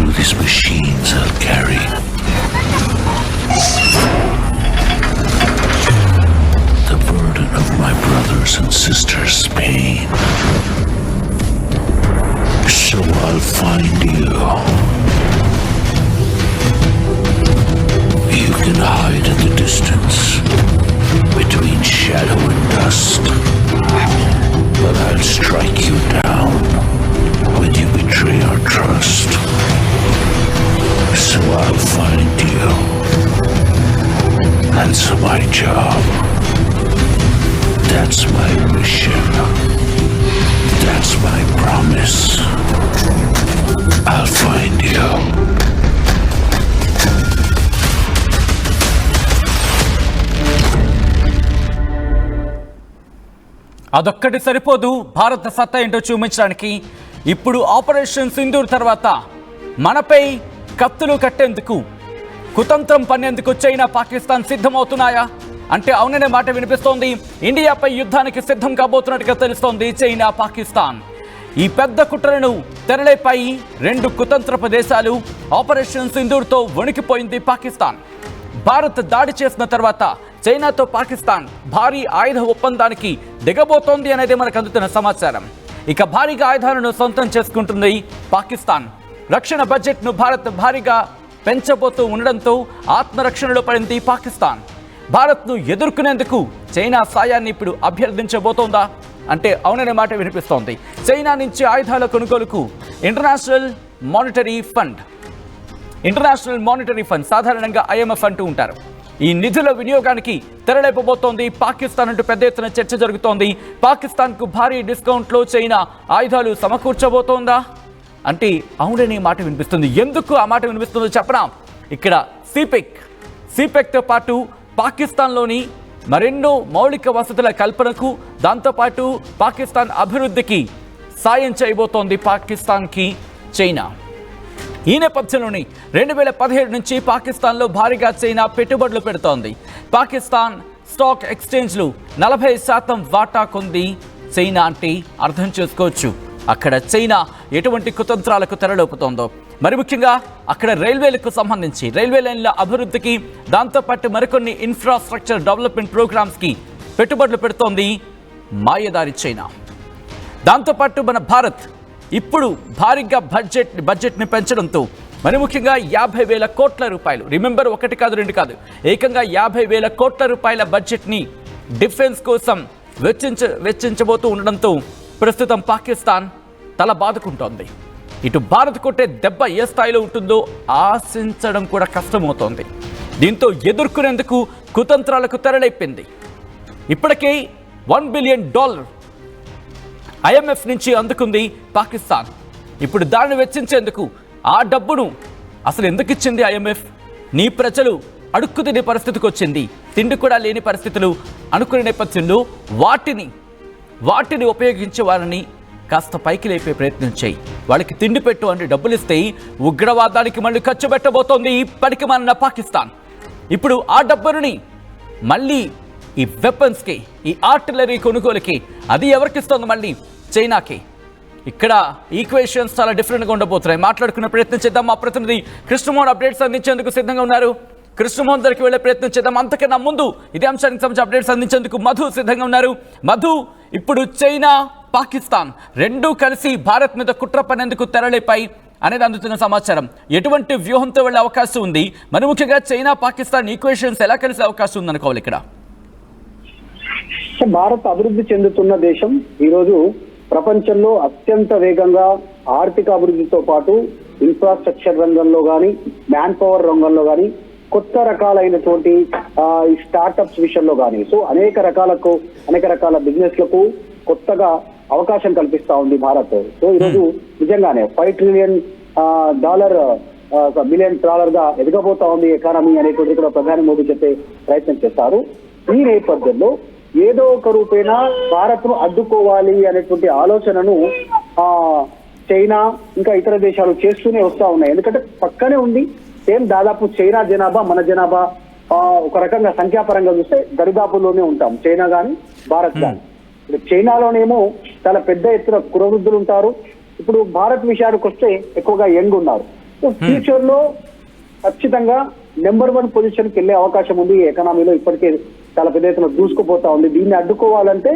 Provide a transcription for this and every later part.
through these machines I'll carry. The burden of my brothers and sisters' pain. So I'll find you. You can hide in the distance between shadow and dust, but I'll strike you down when you betray our trust. So I'll find you. That's my job. That's my mission. That's my promise. I'll find you. అదొక్కటి సరిపోదు భారత సత్తా ఏంటో చూపించడానికి. ఇప్పుడు operation Sindoor తర్వాత మనపై కత్తులు కట్టేందుకు, కుతంత్రం పన్నేందుకు చైనా పాకిస్తాన్ సిద్ధమవుతున్నాయా అంటే అవుననే మాట వినిపిస్తోంది. ఇండియాపై యుద్ధానికి సిద్ధం కాబోతున్నట్టుగా తెలుస్తోంది చైనా పాకిస్తాన్. ఈ పెద్ద కుట్రలను తెరలేపై రెండు కుతంత్రపు దేశాలు. ఆపరేషన్ సింధూర్తో వణికిపోయింది పాకిస్తాన్. భారత్ దాడి చేసిన తర్వాత చైనాతో పాకిస్తాన్ భారీ ఆయుధ ఒప్పందానికి దిగబోతోంది అనేది మనకు అందుతున్న సమాచారం. ఇక భారీగా ఆయుధాలను సొంతం చేసుకుంటుంది పాకిస్తాన్. రక్షణ బడ్జెట్ను భారత్ భారీగా పెంచబోతూ ఉండడంతో ఆత్మరక్షణలో పడింది పాకిస్తాన్. భారత్ను ఎదుర్కొనేందుకు చైనా సాయాన్ని ఇప్పుడు అభ్యర్థించబోతోందా అంటే అవుననే మాట వినిపిస్తోంది. చైనా నుంచి ఆయుధాల కొనుగోలుకు ఇంటర్నేషనల్ మానిటరీ ఫండ్ సాధారణంగా IMF అంటూ ఉంటారు. ఈ నిధుల వినియోగానికి తెరలేపబోతోంది పాకిస్తాన్ అంటూ పెద్ద ఎత్తున చర్చ జరుగుతోంది. పాకిస్తాన్కు భారీ డిస్కౌంట్లో చైనా ఆయుధాలు సమకూర్చబోతోందా అంటే అవుననే మాట వినిపిస్తుంది. ఎందుకు ఆ మాట వినిపిస్తుందో చెప్పనా. ఇక్కడ సిపెక్తో పాటు పాకిస్తాన్లోని మరెన్నో మౌలిక వసతుల కల్పనకు, దాంతోపాటు పాకిస్తాన్ అభివృద్ధికి సాయం చేయబోతోంది పాకిస్తాన్కి చైనా. ఈ నేపథ్యంలోని 2017 నుంచి పాకిస్తాన్లో భారీగా చైనా పెట్టుబడులు పెడుతోంది. పాకిస్తాన్ స్టాక్ ఎక్స్చేంజ్లు 40% వాటా కొంది చైనా అంటే అర్థం చేసుకోవచ్చు అక్కడ చైనా ఎటువంటి కుతంత్రాలకు తెరలేపుతోందో. మరి ముఖ్యంగా అక్కడ రైల్వేలకు సంబంధించి రైల్వే లైన్ల అభివృద్ధికి, దాంతోపాటు మరికొన్ని ఇన్ఫ్రాస్ట్రక్చర్ డెవలప్మెంట్ ప్రోగ్రామ్స్కి పెట్టుబడులు పెడుతోంది మాయదారి చైనా. దాంతోపాటు మన భారత్ ఇప్పుడు భారీగా బడ్జెట్ని పెంచడంతో మరి ముఖ్యంగా 50,000 కోట్ల రూపాయలు, రిమెంబర్ 1 కాదు 2 కాదు, ఏకంగా 50,000 కోట్ల రూపాయల బడ్జెట్ని డిఫెన్స్ కోసం వెచ్చించబోతూ ఉండడంతో ప్రస్తుతం పాకిస్తాన్ తల బాదుకుంటోంది. ఇటు భారత్ కొట్టే దెబ్బ ఏ స్థాయిలో ఉంటుందో ఆశించడం కూడా కష్టమవుతోంది. దీంతో ఎదుర్కొనేందుకు కుతంత్రాలకు తెరలేపింది. ఇప్పటికే $1 బిలియన్ IMF నుంచి అందుకుంది పాకిస్తాన్. ఇప్పుడు దాన్ని వెచ్చించేందుకు ఆ డబ్బును అసలు ఎందుకు ఇచ్చింది IMF? నీ ప్రజలు అడుక్కు తినే పరిస్థితికి వచ్చింది, తిండి కూడా లేని పరిస్థితులు అనుకునే నేపథ్యంలో వాటిని ఉపయోగించే వారిని కాస్త పైకి లేపే ప్రయత్నం చేయి, వాళ్ళకి తిండి పెట్టు అని డబ్బులు ఇస్తే ఉగ్రవాదానికి మళ్ళీ ఖర్చు పెట్టబోతోంది ఇప్పటికి మన పాకిస్తాన్. ఇప్పుడు ఆ డబ్బుని మళ్ళీ ఈ వెపన్స్కి, ఈ ఆర్టిలరీ కొనుగోలుకి అది ఎవరికిస్తోంది? మళ్ళీ చైనాకి. ఇక్కడ ఈక్వేషన్స్ చాలా డిఫరెంట్గా ఉండబోతున్నాయి. మాట్లాడుకునే ప్రయత్నం చేద్దాం. మా ప్రతినిధి కృష్ణమోహన్ అప్డేట్స్ అందించేందుకు సిద్ధంగా ఉన్నారు. కృష్ణమోహన్ దగ్గరికి వెళ్ళే ప్రయత్నం చేద్దాం. అంతకన్నా ముందు ఇదే అంశానికి సంబంధించి అప్డేట్స్ అందించేందుకు మధు సిద్ధంగా ఉన్నారు. మధు, ఇప్పుడు చైనా పాకిస్తాన్ రెండూ కలిసి భారత్ మీద కుట్ర పనేందుకు తెరలేపాయి అనేది అందుతున్న సమాచారం. ఎటువంటి వ్యూహంతో వెళ్ళే అవకాశం ఉంది? మరి ముఖ్యంగా చైనా పాకిస్తాన్ ఈక్వేషన్స్ ఎలా కలిసే అవకాశం ఉందనుకోవాలి? ఇక్కడ భారత్ అభివృద్ధి చెందుతున్న దేశం. ఈరోజు ప్రపంచంలో అత్యంత వేగంగా ఆర్థిక అభివృద్ధితో పాటు ఇన్ఫ్రాస్ట్రక్చర్ రంగంలో కానీ, మ్యాన్ పవర్ రంగంలో కానీ, కొత్త రకాలైనటువంటి ఈ స్టార్టప్స్ విషయంలో కానీ, సో అనేక రకాల బిజినెస్లకు కొత్తగా అవకాశం కల్పిస్తా ఉంది భారత్. సో ఈరోజు నిజంగానే $5 ట్రిలియన్ బిలియన్ గా ఎదగబోతా ఉంది ఎకానమీ అనేటువంటి కూడా ప్రధాని మోదీ చెప్పే ప్రయత్నం చేస్తారు. ఈ నేపథ్యంలో ఏదో ఒక రూపేణా భారత్ ను అడ్డుకోవాలి అనేటువంటి ఆలోచనను చైనా ఇంకా ఇతర దేశాలు చేస్తూనే వస్తా ఉన్నాయి. ఎందుకంటే పక్కనే ఉంది సేమ్, దాదాపు చైనా జనాభా మన జనాభా ఒక రకంగా సంఖ్యాపరంగా చూస్తే దరిదాపుల్లోనే ఉంటాం, చైనా కానీ భారత్ కానీ. ఇప్పుడు చైనాలోనేమో చాలా పెద్ద ఎత్తున కురవృద్ధులు ఉంటారు. ఇప్పుడు భారత్ విషయానికి వస్తే ఎక్కువగా యంగ్ ఉన్నారు. ఫ్యూచర్ లో ఖచ్చితంగా నెంబర్ 1 పొజిషన్ కి వెళ్లే అవకాశం ఉంది. ఈ ఎకనామీలో ఇప్పటికే చాలా పెద్ద ఎత్తున దూసుకుపోతా ఉంది. దీన్ని అడ్డుకోవాలంటే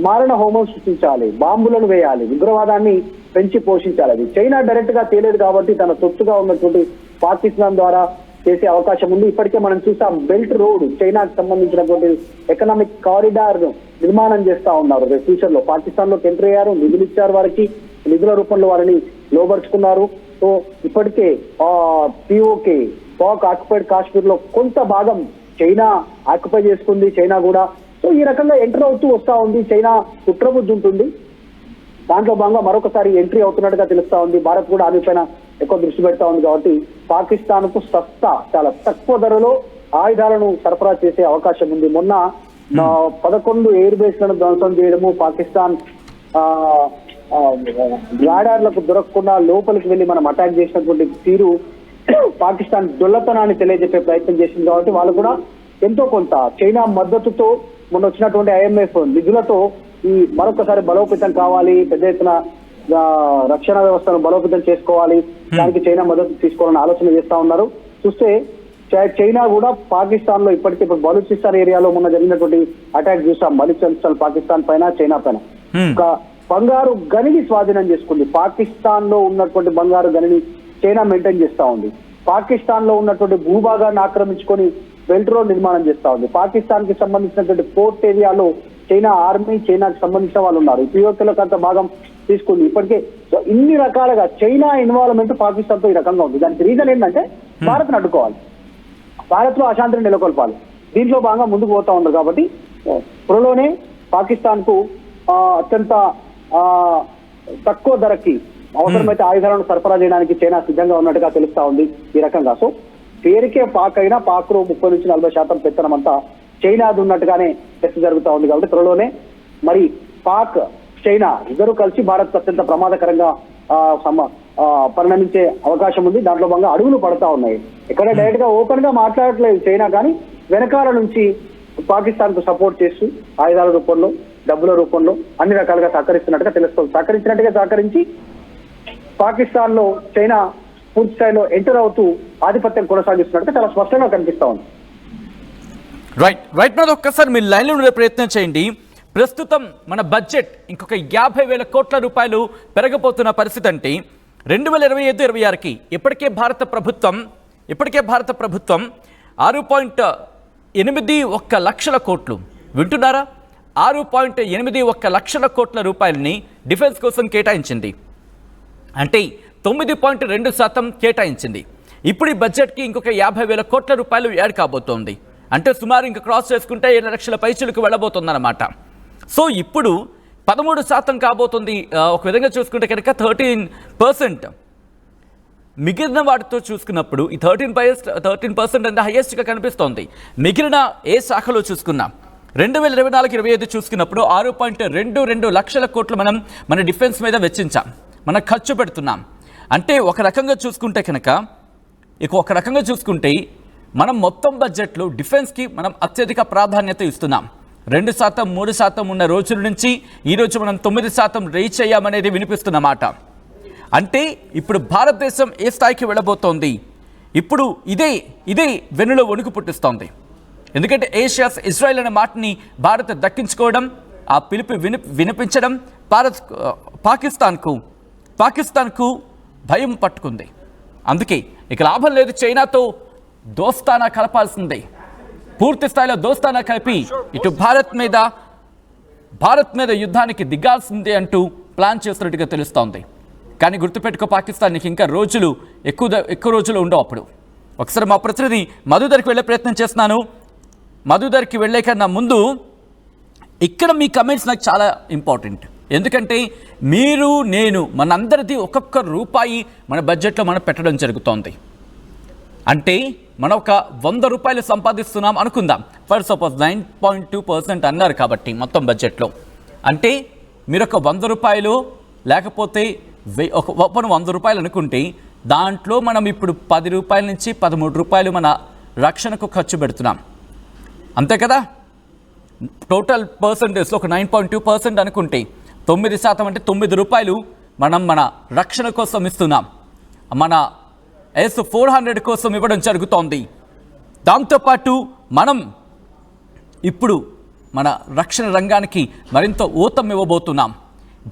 మారణ హోమం సృష్టించాలి, బాంబులను వేయాలి, ఉగ్రవాదాన్ని పెంచి పోషించాలి. అది చైనా డైరెక్ట్ గా తేలేదు కాబట్టి తన తొత్తుగా ఉన్నటువంటి పాకిస్తాన్ ద్వారా చేసే అవకాశం ఉంది. ఇప్పటికే మనం చూసాం బెల్ట్ రోడ్, చైనాకు సంబంధించినటువంటి ఎకనామిక్ కారిడార్ నిర్మాణం చేస్తా ఉన్నారు. ఫ్యూచర్ లో పాకిస్తాన్ లోకి ఎంటర్ అయ్యారు, నిధులు ఇచ్చారు, వారికి నిధుల రూపంలో వారిని లోబరుచుకున్నారు. సో ఇప్పటికే పిఓకే పాక్ ఆక్యుపైడ్ కాశ్మీర్ లో కొంత భాగం చైనా ఆక్యుపై చేసుకుంది, చైనా కూడా. సో ఈ రకంగా ఎంటర్ అవుతూ వస్తా ఉంది. చైనా కుట్రబుద్ధి ఉంటుంది, దాంట్లో భాగంగా మరొకసారి ఎంట్రీ అవుతున్నట్టుగా తెలుస్తా ఉంది. భారత్ కూడా ఆమె పైన ఎక్కువ దృష్టి పెడతా ఉంది కాబట్టి పాకిస్తాన్ కు చాలా తక్కువ ధరలో ఆయుధాలను సరఫరా చేసే అవకాశం ఉంది. మొన్న 11 ఎయిర్ బేస్లను ధ్వంసం చేయడము, పాకిస్తాన్ రాడార్లకు దొరకకుండా లోపలికి వెళ్లి మనం అటాక్ చేసినటువంటి తీరు పాకిస్తాన్ దొల్లతనాన్ని తెలియజెప్పే ప్రయత్నం చేసింది. కాబట్టి వాళ్ళు కూడా ఎంతో కొంత చైనా మద్దతుతో మొన్న వచ్చినటువంటి IMF నిధులతో ఈ మరొకసారి బలోపేతం కావాలి, పెద్ద ఎత్తున రక్షణ వ్యవస్థను బలోపేతం చేసుకోవాలి, దానికి చైనా మద్దతు తీసుకోవాలని ఆలోచన చేస్తా ఉన్నారు. చూస్తే చైనా కూడా పాకిస్తాన్ లో ఇప్పటికే బలూచిస్తాన్ ఏరియాలో మొన్న జరిగినటువంటి అటాక్ చూసాం. బలూచిస్తాన్ పాకిస్తాన్ పైన, చైనా పైన ఒక బంగారు గనిని స్వాధీనం చేసుకుంది. పాకిస్తాన్ లో ఉన్నటువంటి బంగారు గనిని చైనా మెయింటైన్ చేస్తా ఉంది. పాకిస్తాన్ లో ఉన్నటువంటి భూభాగాన్ని ఆక్రమించుకొని బెల్ట్ రోడ్ నిర్మాణం చేస్తా ఉంది. పాకిస్తాన్ కి సంబంధించినటువంటి పోర్ట్ ఏరియాలో చైనా ఆర్మీ, చైనాకి సంబంధించిన వాళ్ళు ఉన్నారు. పిఓకేలో కొంత భాగం తీసుకుంది. ఇప్పటికే సో ఇన్ని రకాలుగా చైనా ఇన్వాల్వ్మెంట్ పాకిస్తాన్ తో ఈ రకంగా ఉంది. దానికి రీజన్ ఏంటంటే భారత్ను అడ్డుకోవాలి, భారత్ లో అశాంతిని నెలకొల్పాలి. దీంట్లో భాగంగా ముందుకు పోతా ఉన్నారు. కాబట్టి త్వరలోనే పాకిస్తాన్ కు అత్యంత తక్కువ ధరకి అవసరమైతే ఆయుధాలను సరఫరా చేయడానికి చైనా సిద్ధంగా ఉన్నట్టుగా తెలుస్తా ఉంది ఈ రకంగా. సో పేరుకే పాక్ అయినా పాక్ లో 30 నుంచి 40% పెత్తనం అంతా చైనాది ఉన్నట్టుగానే చర్చ జరుగుతూ ఉంది. కాబట్టి త్వరలోనే మరి పాక్, చైనా ఇద్దరు కలిసి భారత్ అత్యంత ప్రమాదకరంగా పరిణమించే అవకాశం ఉంది. దాంట్లో భాగంగా అడుగులు పడతా ఉన్నాయి. ఇక్కడ డైరెక్ట్ గా ఓపెన్ గా మాట్లాడట్లేదు చైనా, కానీ వెనకాల నుంచి పాకిస్తాన్ కు సపోర్ట్ చేస్తూ ఆయుధాల రూపంలో, డబ్బుల రూపంలో అన్ని రకాలుగా సహకరిస్తున్నట్టుగా తెలుస్తుంది. సహకరించి పాకిస్తాన్ లో చైనా పూర్తి స్థాయిలో ఎంటర్ అవుతూ ఆధిపత్యం కొనసాగిస్తున్నట్టుగా చాలా స్పష్టంగా కనిపిస్తా ఉంది. రైట్ మీద ఒక్కసారి మీరు లైన్లో ఉండే ప్రయత్నం చేయండి. ప్రస్తుతం మన బడ్జెట్ ఇంకొక 50,000 కోట్ల రూపాయలు పెరగబోతున్న పరిస్థితి అంటే 2025-26కి ఇప్పటికే భారత ప్రభుత్వం 6.81 లక్షల కోట్లు, వింటున్నారా, 6.81 లక్షల కోట్ల రూపాయలని డిఫెన్స్ కోసం కేటాయించింది. అంటే 9.2% కేటాయించింది. ఇప్పుడు ఈ బడ్జెట్కి ఇంకొక 50,000 కోట్ల రూపాయలు యాడ్ కాబోతోంది. అంటే సుమారు ఇంకా క్రాస్ చేసుకుంటే 7 లక్షల పైచులకు వెళ్ళబోతుందన్నమాట. సో ఇప్పుడు 13% కాబోతుంది. ఒక విధంగా చూసుకుంటే కనుక 13%. మిగిలిన వాటితో చూసుకున్నప్పుడు ఈ 13% అంటే హైయెస్ట్గా కనిపిస్తోంది. మిగిలిన ఏ శాఖలో చూసుకున్నా 2024-25 చూసుకున్నప్పుడు 6.22 లక్షల కోట్లు మనం మన డిఫెన్స్ మీద వెచ్చించాం, మనం ఖర్చు పెడుతున్నాం. అంటే ఒక రకంగా చూసుకుంటే మనం మొత్తం బడ్జెట్లో డిఫెన్స్కి మనం అత్యధిక ప్రాధాన్యత ఇస్తున్నాం. 2%, 3% ఉన్న రోజుల నుంచి ఈరోజు మనం 9% రీచ్ అయ్యామనేది వినిపిస్తున్నమాట. అంటే ఇప్పుడు భారతదేశం ఏ స్థాయికి వెళ్ళబోతోంది, ఇప్పుడు ఇదే వెన్నులో వణుకు పుట్టిస్తోంది. ఎందుకంటే ఏషియాస్ ఇజ్రాయెల్ అనే మాటని భారత్ దక్కించుకోవడం, ఆ పిలుపు వినిపించడం పాకిస్తాన్కు భయం పట్టుకుంది. అందుకే ఇక లాభం లేదు, చైనాతో దోస్తానా కలపాల్సిందే, పూర్తి స్థాయిలో దోస్తానా కలిపి ఇటు భారత్ మీద యుద్ధానికి దిగాల్సిందే అంటూ ప్లాన్ చేస్తున్నట్టుగా తెలుస్తోంది. కానీ గుర్తుపెట్టుకో, పాకిస్తాన్ నీకు ఇంకా ఎక్కువ రోజులు ఉండవు. అప్పుడు ఒకసారి మా ప్రతినిధి మధు దగ్గరికి వెళ్ళే ప్రయత్నం చేస్తున్నాను. మధు దగ్గరికి వెళ్ళే కన్నా ముందు ఇక్కడ మీ కమెంట్స్ నాకు చాలా ఇంపార్టెంట్. ఎందుకంటే మీరు, నేను, మనందరిది ఒక్కొక్క రూపాయి మన బడ్జెట్లో మనం పెట్టడం జరుగుతోంది. అంటే మనం ఒక 100 రూపాయలు సంపాదిస్తున్నాం అనుకుందాం. ఫర్ సపోజ్ 9.2% అన్నారు కాబట్టి మొత్తం బడ్జెట్లో. అంటే మీరు ఒక 100 రూపాయలు లేకపోతే ఒక 100 రూపాయలు అనుకుంటే దాంట్లో మనం ఇప్పుడు 10 రూపాయల నుంచి 13 రూపాయలు మన రక్షణకు ఖర్చు పెడుతున్నాం, అంతే కదా. టోటల్ పర్సంటేజ్లో ఒక 9.2% అనుకుంటే 9% అంటే 9 రూపాయలు మనం మన రక్షణ కోసం ఇస్తున్నాం. మన S-400 కోసం ఇవ్వడం జరుగుతోంది. దాంతోపాటు మనం ఇప్పుడు మన రక్షణ రంగానికి మరింత ఊతం ఇవ్వబోతున్నాం.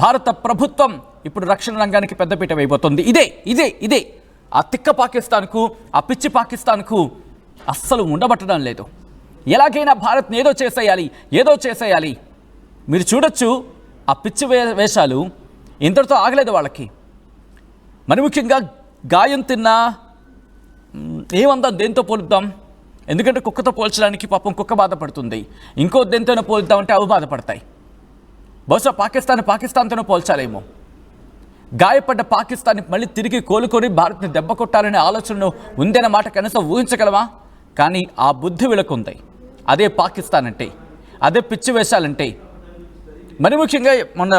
భారత ప్రభుత్వం ఇప్పుడు రక్షణ రంగానికి పెద్దపీట వేయబోతోంది. ఇదే ఆ తిక్క పాకిస్తాన్కు, ఆ పిచ్చి పాకిస్తాన్కు అస్సలు ఉండబట్టడం లేదు. ఎలాగైనా భారత్ని ఏదో చేసేయాలి. మీరు చూడొచ్చు ఆ పిచ్చి వేషాలు ఇంతటితో ఆగలేదు వాళ్ళకి. మరి ముఖ్యంగా గాయం తిన్నా ఏమందాం, దేంతో పోలుద్దాం, ఎందుకంటే కుక్కతో పోల్చడానికి పాపం కుక్క బాధపడుతుంది. ఇంకో దేంతోనో పోలుద్దామంటే అవి బాధపడతాయి. బహుశా పాకిస్తాన్తోనో పోల్చాలేమో. గాయపడ్డ పాకిస్తాన్ని మళ్ళీ తిరిగి కోలుకొని భారత్ని దెబ్బ కొట్టాలనే ఆలోచనను ఉందన్న మాట కనీసం ఊహించగలమా? కానీ ఆ బుద్ధి వీళ్ళకుంది. అదే పాకిస్తాన్ అంటే, అదే పిచ్చి వేషాలంటే. మరి ముఖ్యంగా మన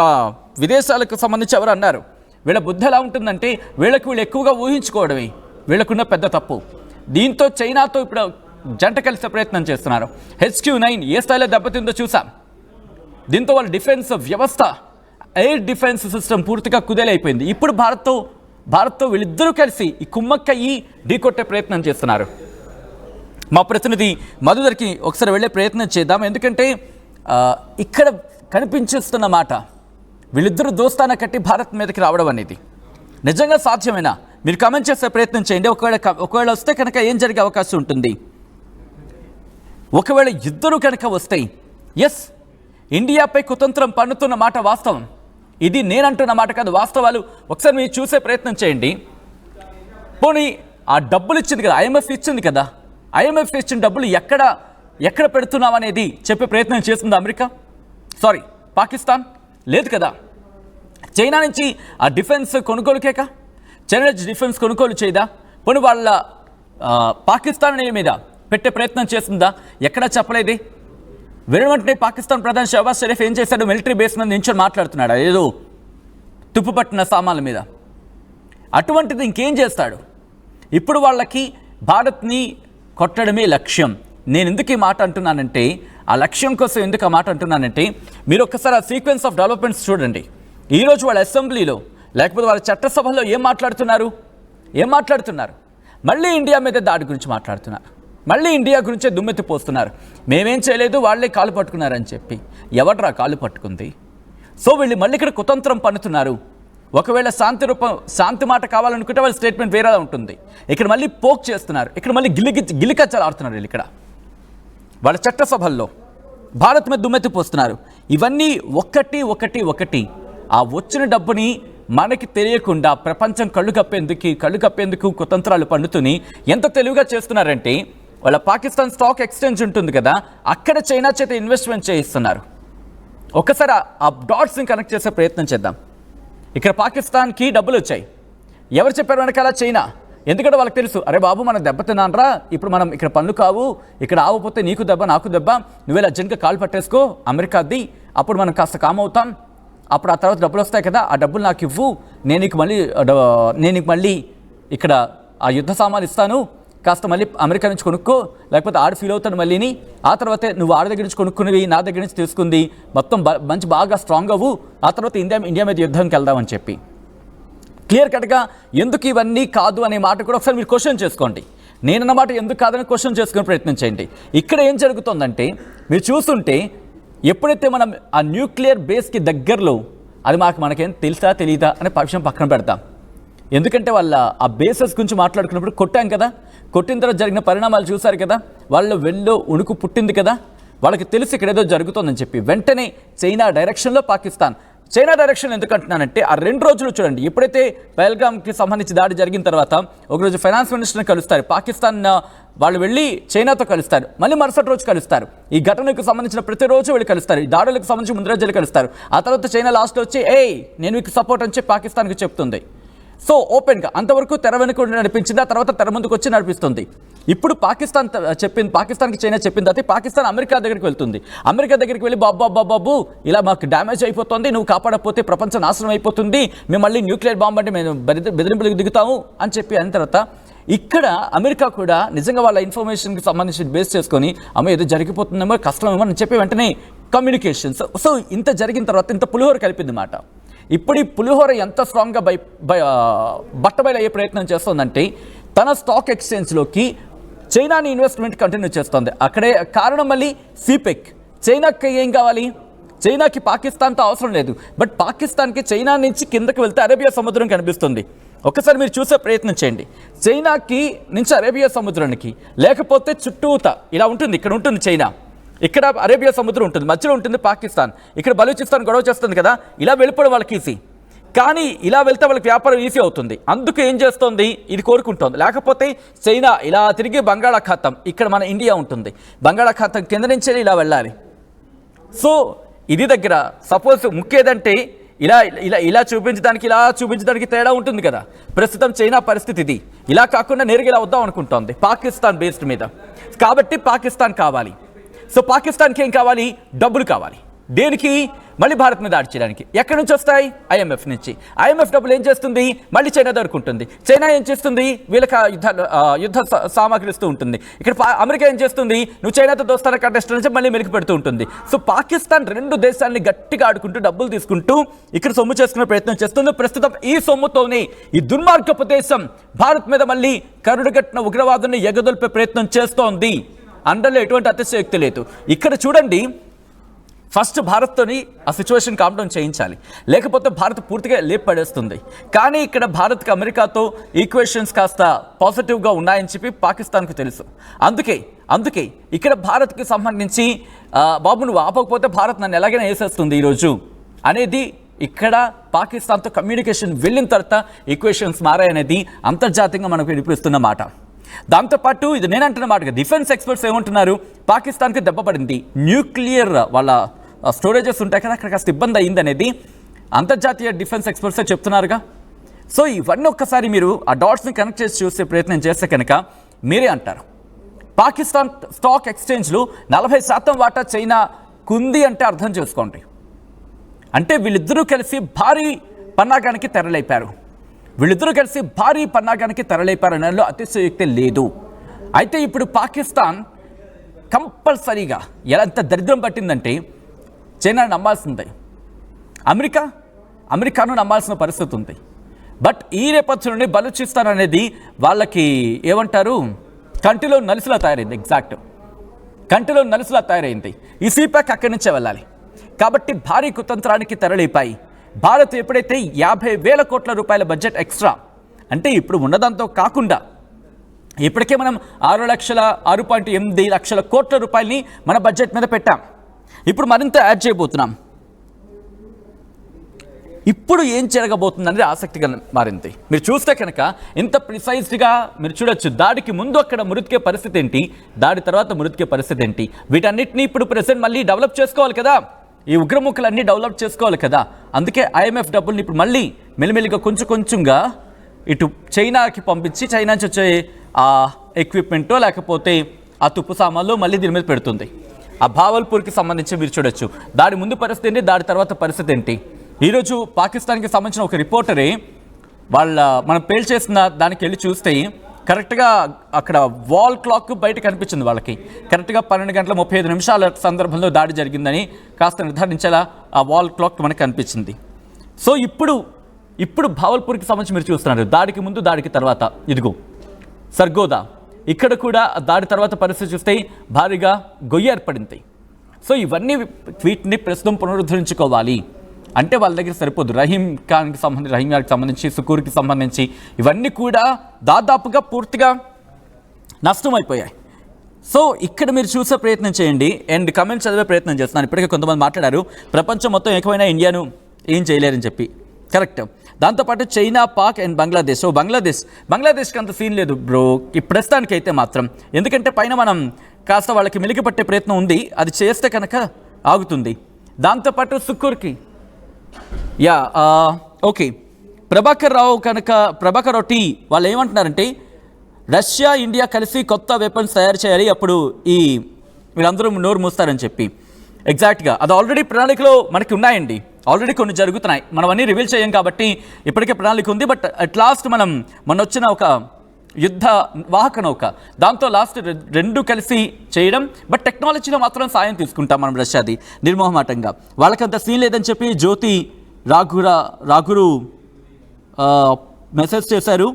విదేశాలకు సంబంధించి ఎవరు అన్నారు, వీళ్ళ బుద్ధి ఎలా ఉంటుందంటే వీళ్ళు ఎక్కువగా ఊహించుకోవడమే వీళ్ళకున్న పెద్ద తప్పు. దీంతో చైనాతో ఇప్పుడు జంట కలిసే ప్రయత్నం చేస్తున్నారు. HQ-9 ఏ స్థాయిలో దెబ్బతిందో చూసాం. దీంతో వాళ్ళ డిఫెన్స్ వ్యవస్థ, ఎయిర్ డిఫెన్స్ సిస్టమ్ పూర్తిగా కుదేలైపోయింది. ఇప్పుడు భారత్తో వీళ్ళిద్దరూ కలిసి ఈ కుమ్మక్కయ్యి ఢీకొట్టే ప్రయత్నం చేస్తున్నారు. మా ప్రతినిధి మధుదర్కి ఒకసారి వెళ్ళే ప్రయత్నం చేద్దాం. ఎందుకంటే ఇక్కడ కనిపించేస్తున్న మాట, వీళ్ళిద్దరూ దోస్తానా కట్టి భారత్ మీదకి రావడం అనేది నిజంగా సాధ్యమేనా? మీరు కామెంట్ చేసే ప్రయత్నం చేయండి. ఒకవేళ వస్తే కనుక ఏం జరిగే అవకాశం ఉంటుంది? ఒకవేళ ఇద్దరు కనుక వస్తే ఎస్, ఇండియాపై కుతంత్రం పన్నుతున్న మాట వాస్తవం. ఇది నేనంటున్న మాట కాదు, వాస్తవాలు ఒకసారి మీరు చూసే ప్రయత్నం చేయండి. పోనీ ఆ డబ్బులు ఇచ్చింది కదా, IMF ఇచ్చింది కదా, IMF ఇచ్చిన డబ్బులు ఎక్కడ పెడుతున్నాం అనేది చెప్పే ప్రయత్నం చేస్తుంది అమెరికా? పాకిస్తాన్ లేదు కదా. చైనా నుంచి ఆ డిఫెన్స్ కొనుగోలుకేక, చైనా నుంచి డిఫెన్స్ కొనుగోలు చేయదా? పోనీ వాళ్ళ పాకిస్తాన్ మీద పెట్టే ప్రయత్నం చేస్తుందా? ఎక్కడా చెప్పలేదే. వెంటనే పాకిస్తాన్ ప్రధాని షహబాజ్ షరీఫ్ ఏం చేశాడు, మిలిటరీ బేస్ మీద నించొని మాట్లాడుతున్నాడు ఏదో తుప్పుపట్టిన సామాన్ల మీద. అటువంటిది ఇంకేం చేస్తాడు? ఇప్పుడు వాళ్ళకి భారత్ని కొట్టడమే లక్ష్యం. నేను ఎందుకు ఈ మాట అంటున్నానంటే, ఆ లక్ష్యం కోసం ఎందుకు ఆ మాట అంటున్నానంటే, మీరు ఒక్కసారి ఆ సీక్వెన్స్ ఆఫ్ డెవలప్మెంట్స్ చూడండి. ఈరోజు వాళ్ళ అసెంబ్లీలో లేకపోతే వాళ్ళ చట్టసభలో ఏం మాట్లాడుతున్నారు? మళ్ళీ ఇండియా మీద దాడి గురించి మాట్లాడుతున్నారు. మళ్ళీ ఇండియా గురించే దుమ్మెత్తి పోస్తున్నారు. మేమేం చేయలేదు, వాళ్ళే కాలు పట్టుకున్నారని చెప్పి. ఎవడ్రా కాలు పట్టుకుంది? సో వీళ్ళు మళ్ళీ ఇక్కడ కుతంత్రం పన్నుతున్నారు. ఒకవేళ శాంతి మాట కావాలనుకుంటే వాళ్ళ స్టేట్మెంట్ వేరేలా ఉంటుంది. ఇక్కడ మళ్ళీ పోక్ చేస్తున్నారు, ఇక్కడ మళ్ళీ గిలికచ్చలు ఆడుతున్నారు. వీళ్ళు ఇక్కడ వాళ్ళ చట్టసభల్లో భారత్ మీద దుమ్మెత్తి పోస్తున్నారు. ఇవన్నీ ఒకటి ఆ వచ్చిన డబ్బుని మనకి తెలియకుండా ప్రపంచం కళ్ళు కప్పేందుకు కుతంత్రాలు పన్నుతుని ఎంత తెలివిగా చేస్తున్నారంటే, వాళ్ళ పాకిస్తాన్ స్టాక్ ఎక్స్చేంజ్ ఉంటుంది కదా, అక్కడ చైనా చేత ఇన్వెస్ట్మెంట్ చేయిస్తున్నారు. ఒక్కసారి ఆ డాట్స్ని కనెక్ట్ చేసే ప్రయత్నం చేద్దాం. ఇక్కడ పాకిస్తాన్కి డబ్బులు వచ్చాయి. ఎవరు చెప్పారు వెనకాల? చైనా. ఎందుకంటే వాళ్ళకి తెలుసు, అరే బాబు మనం దెబ్బతిన్నానరా, ఇప్పుడు మనం ఇక్కడ పనులు కావు, ఇక్కడ ఆవపోతే నీకు దెబ్బ నాకు దెబ్బ, నువ్వేలా అర్జెంట్గా కాలు పట్టేసుకో అమెరికాది, అప్పుడు మనం కాస్త కామ్ అవుతాం, అప్పుడు ఆ తర్వాత డబ్బులు వస్తాయి కదా, ఆ డబ్బులు నాకు ఇవ్వు, నేను నీకు మళ్ళీ ఇక్కడ ఆ యుద్ధ సామాన్లు ఇస్తాను, కాస్త మళ్ళీ అమెరికా నుంచి కొనుక్కో, లేకపోతే ఆడు ఫీల్ అవుతాడు మళ్ళీని, ఆ తర్వాతే నువ్వు ఆడ దగ్గర నుంచి కొనుక్కునేవి నా దగ్గర నుంచి తీసుకుంది మొత్తం మంచి బాగా స్ట్రాంగ్ అవ్వు, ఆ తర్వాత ఇండియా మీద యుద్ధంకి వెళ్దామని చెప్పి క్లియర్ కట్గా. ఎందుకు ఇవన్నీ కాదు అనే మాట కూడా ఒకసారి మీరు క్వశ్చన్ చేసుకోండి. నేనన్నమాట ఎందుకు కాదని క్వశ్చన్ చేసుకునే ప్రయత్నం చేయండి. ఇక్కడ ఏం జరుగుతుందంటే, మీరు చూస్తుంటే ఎప్పుడైతే మనం ఆ న్యూక్లియర్ బేస్కి దగ్గరలో, అది మనకేం తెలుసా తెలీదా అనే విషయం పక్కన పెడతాం. ఎందుకంటే వాళ్ళ ఆ బేసెస్ గురించి మాట్లాడుకున్నప్పుడు కొట్టాం కదా, కొట్టిన తర్వాత జరిగిన పరిణామాలు చూశారు కదా, వాళ్ళ వెళ్ళో ఉణుకు పుట్టింది కదా, వాళ్ళకి తెలిసి ఇక్కడ ఏదో జరుగుతుందని చెప్పి వెంటనే చైనా డైరెక్షన్లో చైనా డైరెక్షన్ ఎందుకు అంటున్నానంటే, ఆ 2 రోజులు చూడండి, ఎప్పుడైతే పహల్గామ్కి సంబంధించి దాడి జరిగిన తర్వాత ఒకరోజు ఫైనాన్స్ మినిస్టర్ని కలుస్తారు, పాకిస్తాన్ వాళ్ళు వెళ్ళి చైనాతో కలుస్తారు, మళ్ళీ మరుసటి రోజు కలుస్తారు, ఈ ఘటనకు సంబంధించిన ప్రతిరోజు వీళ్ళు కలుస్తారు, ఈ దాడులకు సంబంధించి ముందు రోజులు కలుస్తారు. ఆ తర్వాత చైనా లాస్ట్లో వచ్చి నేను మీకు సపోర్ట్ అని చెప్పి పాకిస్తాన్కి చెప్తుంది. సో ఓపెన్గా అంతవరకు తెర వెనుక నడిపించింది, ఆ తర్వాత తెర ముందుకు వచ్చి నడిపిస్తుంది. ఇప్పుడు పాకిస్తాన్కి చైనా చెప్పింది అయితే పాకిస్తాన్ అమెరికా దగ్గరికి వెళ్తుంది. అమెరికా దగ్గరికి వెళ్ళి బాబు ఇలా మాకు డ్యామేజ్ అయిపోతుంది, నువ్వు కాపాడకపోతే ప్రపంచం నాశనం అయిపోతుంది, మేము మళ్ళీ న్యూక్లియర్ బాంబ్ అంటే మేము బెదిరింపులకు దిగుతాము అని చెప్పి అయిన తర్వాత ఇక్కడ అమెరికా కూడా నిజంగా వాళ్ళ ఇన్ఫర్మేషన్కి సంబంధించి బేస్ చేసుకొని ఏదో జరిగిపోతుందేమో కష్టమేమో అని చెప్పి వెంటనే కమ్యూనికేషన్స్. సో ఇంత జరిగిన తర్వాత ఇంత పులిహోర కలిపింది మాట. ఇప్పుడు ఈ పులిహోర ఎంత స్ట్రాంగ్గా బట్టబయలు అయ్యే ప్రయత్నం చేస్తుందంటే, తన స్టాక్ ఎక్స్చేంజ్లోకి చైనాని ఇన్వెస్ట్మెంట్ కంటిన్యూ చేస్తోంది. అక్కడే కారణం మళ్ళీ సిపెక్. చైనాకి ఏం కావాలి? చైనాకి పాకిస్తాన్తో అవసరం లేదు, బట్ పాకిస్తాన్కి చైనా నుంచి కిందకి వెళ్తే అరేబియా సముద్రం కనిపిస్తుంది. ఒక్కసారి మీరు చూసే ప్రయత్నం చేయండి. చైనాకి నుంచి అరేబియా సముద్రానికి, లేకపోతే చుట్టూత ఇలా ఉంటుంది, ఇక్కడ ఉంటుంది చైనా, ఇక్కడ అరేబియా సముద్రం ఉంటుంది, మధ్యలో ఉంటుంది పాకిస్తాన్, ఇక్కడ బలూచిస్తాన్ గొడవ చేస్తుంది కదా, ఇలా వెళ్ళిపోవడం వాళ్ళకి ఈజీ. కానీ ఇలా వెళ్తే వాళ్ళకి వ్యాపారం ఈజీ అవుతుంది. అందుకు ఏం చేస్తోంది? ఇది కోరుకుంటోంది. లేకపోతే చైనా ఇలా తిరిగి బంగాళాఖాతం, ఇక్కడ మన ఇండియా ఉంటుంది, బంగాళాఖాతం కింద నుంచే ఇలా వెళ్ళాలి. సో ఇది దగ్గర సపోజ్ ముఖ్యేదంటే ఇలా ఇలా ఇలా చూపించడానికి తేడా ఉంటుంది కదా. ప్రస్తుతం చైనా పరిస్థితి ఇది. ఇలా కాకుండా నేరుగా ఇలా వద్దాం అనుకుంటోంది పాకిస్తాన్ బేస్డ్ మీద. కాబట్టి పాకిస్తాన్ కావాలి. సో పాకిస్తాన్కి ఏం కావాలి? డబ్బులు కావాలి. దేనికి? మళ్ళీ భారత్ మీద దాడి చేయడానికి. ఎక్కడి నుంచి వస్తాయి? ఐఎంఎఫ్ నుంచి. ఐఎంఎఫ్ డబ్బులు ఏం చేస్తుంది? మళ్ళీ చైనా దొరుకుంటుంది. చైనా ఏం చేస్తుంది? వీళ్ళకి యుద్ధ సామాగ్రి ఇస్తూ ఉంటుంది. ఇక్కడ అమెరికా ఏం చేస్తుంది? నువ్వు చైనాతో దోస్తాన కంటెస్ట్ నుంచి మళ్ళీ మెలికి పెడుతూ ఉంటుంది. సో పాకిస్తాన్ రెండు దేశాలని గట్టిగా ఆడుకుంటూ డబ్బులు తీసుకుంటూ ఇక్కడ సొమ్ము చేసుకునే ప్రయత్నం చేస్తుంది. ప్రస్తుతం ఈ సొమ్ముతోనే ఈ దుర్మార్గపు దేశం భారత్ మీద మళ్ళీ కరుడుగట్టిన ఉగ్రవాదుని ఎగదొల్పే ప్రయత్నం చేస్తోంది. అందులో ఎటువంటి అతిశయోక్తి లేదు. ఇక్కడ చూడండి, ఫస్ట్ భారత్తోని ఆ సిచ్యువేషన్ కామ్ డౌన్ చేయించాలి, లేకపోతే భారత్ పూర్తిగా లేపు పడేస్తుంది. కానీ ఇక్కడ భారత్కి అమెరికాతో ఈక్వేషన్స్ కాస్త పాజిటివ్గా ఉన్నాయని చెప్పి పాకిస్తాన్కు తెలుసు. అందుకే ఇక్కడ భారత్కి సంబంధించి బాబు నువ్వు ఆపకపోతే భారత్ నన్ను ఎలాగైనా వేసేస్తుంది ఈరోజు అనేది ఇక్కడ పాకిస్తాన్తో కమ్యూనికేషన్ వెళ్ళిన తర్వాత ఈక్వేషన్స్ మారాయనేది అంతర్జాతీయంగా మనకు వినిపిస్తున్న మాట. దాంతోపాటు ఇది నేనంటున్న మాటగా డిఫెన్స్ ఎక్స్పర్ట్స్ ఏమంటున్నారు? పాకిస్తాన్కి దెబ్బ పడింది, న్యూక్లియర్ వాళ్ళ స్టోరేజెస్ ఉంటాయి కదా, అక్కడ కాస్త ఇబ్బంది అయింది అనేది అంతర్జాతీయ డిఫెన్స్ ఎక్స్పర్ట్సే చెప్తున్నారుగా. సో ఇవన్నీ ఒక్కసారి మీరు ఆ డాట్స్ని కనెక్ట్ చేసి చూసే ప్రయత్నం చేస్తే కనుక మీరే అంటారు పాకిస్తాన్ స్టాక్ ఎక్స్చేంజ్లో 40% వాటా చైనా కుంది అంటే అర్థం చేసుకోండి. అంటే వీళ్ళిద్దరూ కలిసి భారీ పన్నాగానికి తెరలేపారనలో అతిశయోక్తి లేదు. అయితే ఇప్పుడు పాకిస్తాన్ కంపల్సరీగా ఎంత దరిద్రం పట్టిందంటే చైనాను నమ్మాల్సిందే, అమెరికాను నమ్మాల్సిన పరిస్థితి ఉంది. బట్ ఈ నేపథ్యంలోనే బలూచిస్తాన్ అనేది వాళ్ళకి ఏమంటారు, కంటిలో నలుసులా తయారైంది. ఎగ్జాక్ట్ కంటిలో నలుసులా తయారైంది. ఈ సీపాక్ అక్కడి నుంచే వెళ్ళాలి. కాబట్టి భారీ కుతంత్రానికి తెరలేపాయి. భారత్ ఎప్పుడైతే 50,000 కోట్ల రూపాయల బడ్జెట్ ఎక్స్ట్రా, అంటే ఇప్పుడు ఉన్నదంతా కాకుండా ఇప్పటికే మనం 6.8 లక్షల కోట్ల రూపాయలని మన బడ్జెట్ మీద పెట్టాం. ఇప్పుడు మరింత యాడ్ చేయబోతున్నాం. ఇప్పుడు ఏం జరగబోతుంది అనేది ఆసక్తిగా మారింది. మీరు చూస్తే కనుక ఇంత ప్రిసైజ్గా మీరు చూడొచ్చు. దాడికి ముందు అక్కడ మృతికే పరిస్థితి ఏంటి, దాడి తర్వాత మృతికే పరిస్థితి ఏంటి, వీటన్నిటిని ఇప్పుడు ప్రెసెంట్ మళ్ళీ డెవలప్ చేసుకోవాలి కదా. ఈ ఉగ్రముఖలన్నీ డెవలప్ చేసుకోవాలి కదా. అందుకే ఐఎంఎఫ్ డబ్బుల్ని ఇప్పుడు మళ్ళీ మెల్లిమెల్లిగా కొంచెంగా ఇటు చైనాకి పంపించి చైనా నుంచి వచ్చే ఆ ఎక్విప్మెంటో లేకపోతే ఆ తుప్పు సామాన్లు మళ్ళీ దీని మీద పెడుతుంది. ఆ భావల్పూర్కి సంబంధించి మీరు చూడొచ్చు. దాడి ముందు పరిస్థితి ఏంటి, దాడి తర్వాత పరిస్థితి ఏంటి. ఈరోజు పాకిస్తాన్కి సంబంధించిన ఒక రిపోర్టరే మనం పేల్చేసిన దానికి వెళ్ళి చూస్తే కరెక్ట్గా అక్కడ వాల్ క్లాక్ బయట కనిపించింది వాళ్ళకి. కరెక్ట్గా 12:35 సందర్భంలో దాడి జరిగిందని కాస్త నిర్ధారించేలా ఆ వాల్ క్లాక్ మనకు కనిపించింది. సో ఇప్పుడు భావల్పూర్కి సంబంధించి మీరు చూస్తున్నారు దాడికి ముందు దాడికి తర్వాత. ఇదిగో సర్గోదా, ఇక్కడ కూడా దాడి తర్వాత పరిస్థితి చూస్తే భారీగా గొయ్యి ఏర్పడింది. సో ఇవన్నీ వీటిని ప్రస్తుతం పునరుద్ధరించుకోవాలి అంటే వాళ్ళ దగ్గర సరిపోదు. రహీం గారికి సంబంధించి సుకూర్కి సంబంధించి ఇవన్నీ కూడా దాదాపుగా పూర్తిగా నష్టమైపోయాయి. సో ఇక్కడ మీరు చూసే ప్రయత్నం చేయండి అండ్ కమెంట్స్ చదివే ప్రయత్నం చేస్తున్నాను. ఇప్పటికే కొంతమంది మాట్లాడారు ప్రపంచం మొత్తం ఎక్కువైనా ఇండియాను ఏం చేయలేరని చెప్పి. కరెక్ట్. దాంతోపాటు చైనా, పాక్ అండ్ బంగ్లాదేశ్. బంగ్లాదేశ్కి అంత సీన్ లేదు బ్రో ఈ ప్రస్తుతానికి అయితే మాత్రం. ఎందుకంటే పైన మనం కాస్త వాళ్ళకి మెలికి పట్టే ప్రయత్నం ఉంది, అది చేస్తే కనుక ఆగుతుంది. దాంతోపాటు సుకూర్కి ఓకే ప్రభాకర్ రావు టీ వాళ్ళు ఏమంటున్నారంటే రష్యా ఇండియా కలిసి కొత్త వెపన్స్ తయారు చేయాలి, అప్పుడు వీళ్ళందరూ నోరు మూస్తారని చెప్పి. ఎగ్జాక్ట్గా అది ఆల్రెడీ ప్రణాళికలో మనకి ఉన్నాయండి. ఆల్రెడీ కొన్ని జరుగుతున్నాయి, మనం అన్నీ రివీల్ చేయం కాబట్టి ఇప్పటికే ప్రణాళిక ఉంది. బట్ అట్ లాస్ట్ మొన్న వచ్చిన ఒక యుద్ధ వాహక నౌక, దాంతో లాస్ట్ రెండు కలిసి చేయడం. బట్ టెక్నాలజీలో మాత్రం సాయం తీసుకుంటాం మనం రష్యాది నిర్మోహమాటంగా. వాళ్ళకంత సీన్ లేదని చెప్పి జ్యోతి రాఘురు మెసేజ్ చేశారు.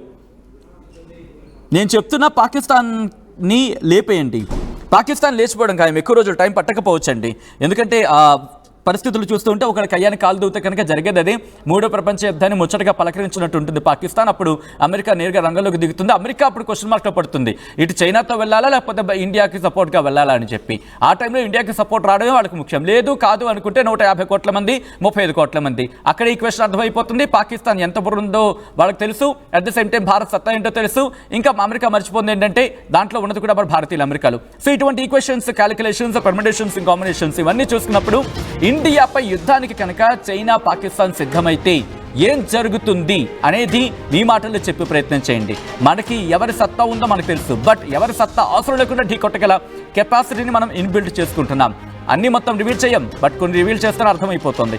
నేను చెప్తున్నా పాకిస్తాన్ని లేపేయండి. పాకిస్తాన్ లేచిపోవడం ఖాయం, ఎక్కువ రోజులు టైం పట్టకపోవచ్చండి. ఎందుకంటే పరిస్థితులు చూస్తుంటే ఒకరి కయ్యాన్ని కాలు దూతే కనుక జరిగేది అదే. మూడో ప్రపంచ యుద్ధాన్ని ముచ్చటగా పలకరించినట్టు ఉంటుంది పాకిస్తాన్. అప్పుడు అమెరికా నేరుగా రంగంలోకి దిగుతుంది. అమెరికా అప్పుడు క్వశ్చన్ మార్క్లో పడుతుంది, ఇటు చైనాతో వెళ్ళాలా లేకపోతే ఇండియాకి సపోర్ట్గా వెళ్ళాలా అని చెప్పి. ఆ టైంలో ఇండియాకి సపోర్ట్ రావడమే వాళ్ళకి ముఖ్యం. లేదు కాదు అనుకుంటే 150 కోట్ల మంది 35 కోట్ల మంది. అక్కడ ఈ క్వశ్చన్ అర్థమైపోతుంది. పాకిస్తాన్ ఎంత బుర్రుందో వాళ్ళకి తెలుసు, at the same time Bharat సత్తా ఏంటో తెలుసు. ఇంకా అమెరికా మర్చిపోయింది ఏంటంటే దాంట్లో ఉన్నది కూడా భారతీయులు, అమెరికాలు. సో ఇటువంటి ఈక్వేషన్స్, క్యాలిక్యులేషన్స్, పర్మిటేషన్స్, కాంబినేషన్స్ ఇవన్నీ చూసుకున్నప్పుడు ఇండియాపై యుద్ధానికి కనుక చైనా, పాకిస్తాన్ సిద్ధమైతే ఏం జరుగుతుంది అనేది మీ మాటల్లో చెప్పే ప్రయత్నం చేయండి. మనకి ఎవరి సత్తా ఉందో మనకు తెలుసు, బట్ ఎవరి సత్తా అవసరం లేకుండా ఢీకొట్టగల కెపాసిటీని మనం ఇన్బిల్డ్ చేసుకుంటున్నాం. అన్ని మొత్తం రివీల్ చేయం, బట్ కొన్ని రివీల్ చేస్తేనే అర్థమైపోతుంది.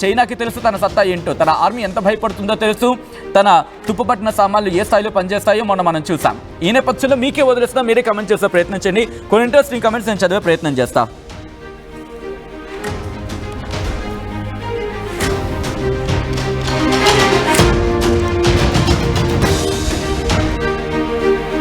చైనాకి తెలుసు తన సత్తా ఏంటో, తన ఆర్మీ ఎంత భయపడుతుందో తెలుసు, తన తుప్పుపట్టిన సామాన్లు ఏ స్థాయిలో పనిచేస్తాయో మనం చూసాం. ఈ నేపథ్యంలో మీకే వదిలేస్తున్నా, మీరే కమెంట్ చేసే ప్రయత్నం చేయండి. కొన్ని ఇంట్రెస్టింగ్ కమెంట్స్ నేను చదివే ప్రయత్నం చేస్తాను.